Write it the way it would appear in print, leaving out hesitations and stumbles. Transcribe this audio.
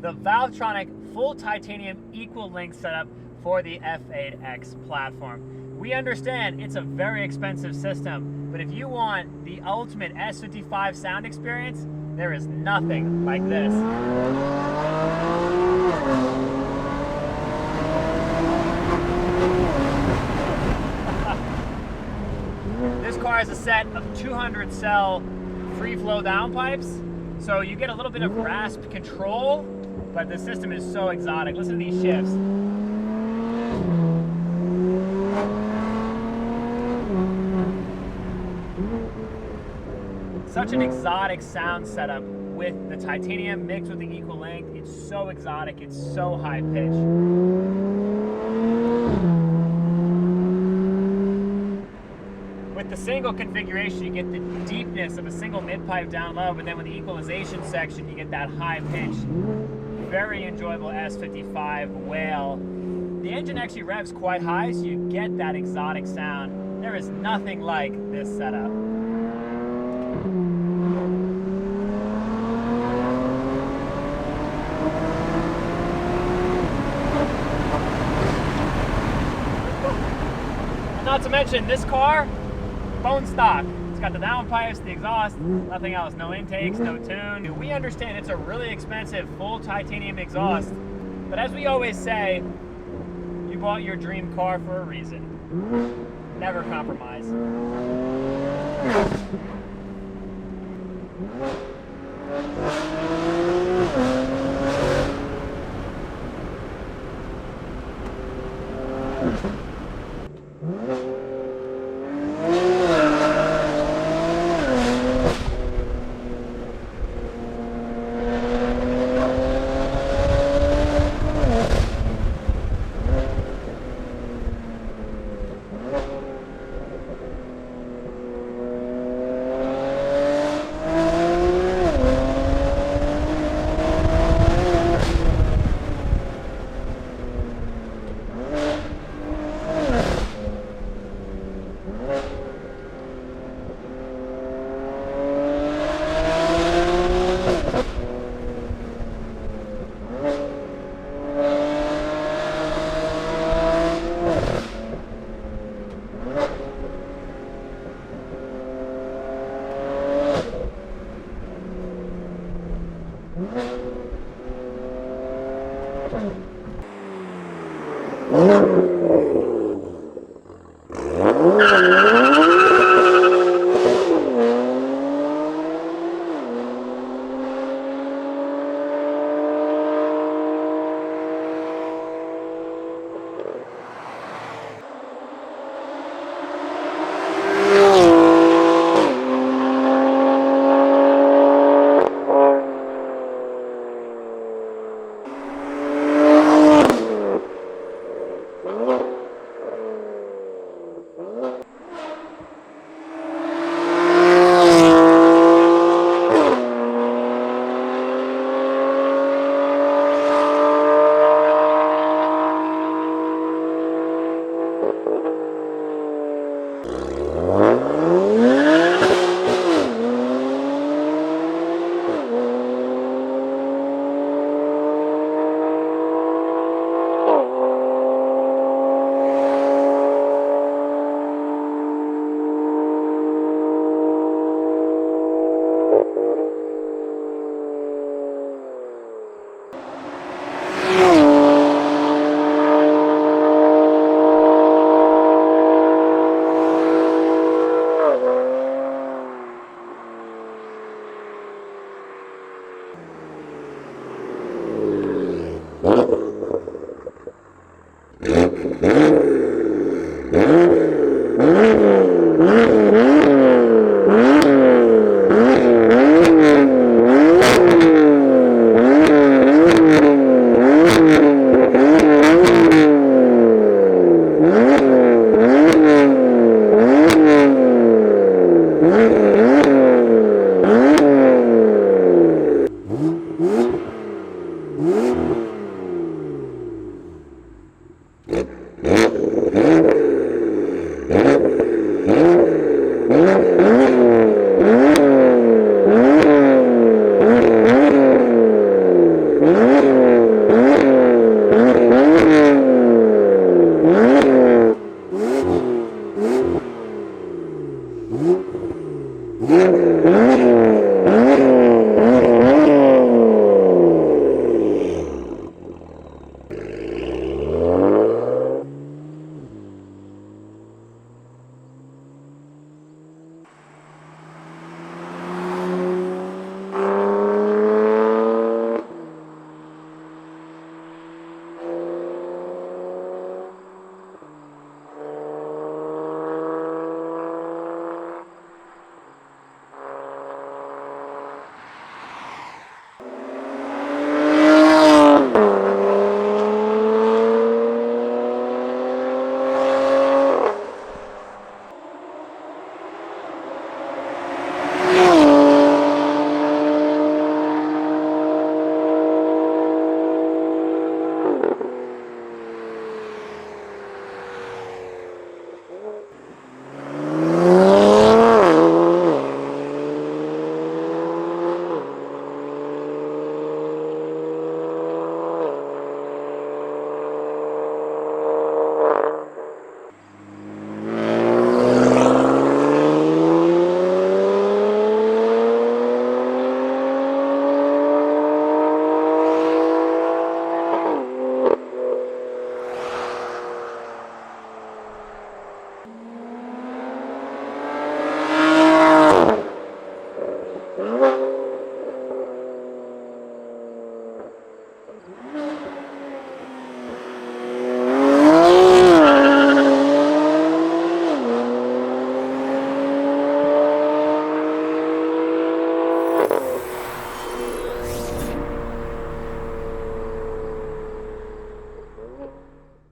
The Valvetronic full titanium equal link setup for the F8x platform. We understand it's a very expensive system, but if you want the ultimate S55 sound experience, there is nothing like this. This car has a set of 200 cell free flow downpipes, so you get a little bit of rasp control, but the system is so exotic. Listen to these shifts. Such an exotic sound setup with the titanium mixed with the equal length. It's so exotic, it's so high pitch. With the single configuration, you get the deepness of a single mid-pipe down low, but then with the equalization section, you get that high pitch. Very enjoyable S55 wail. The engine actually revs quite high, so you get that exotic sound. There is nothing like this setup. And not to mention, this car, bone stock. It's got the downpipes, the exhaust, nothing else. No intakes, no tune. We understand it's a really expensive full titanium exhaust, but as we always say, you bought your dream car for a reason. Never compromise.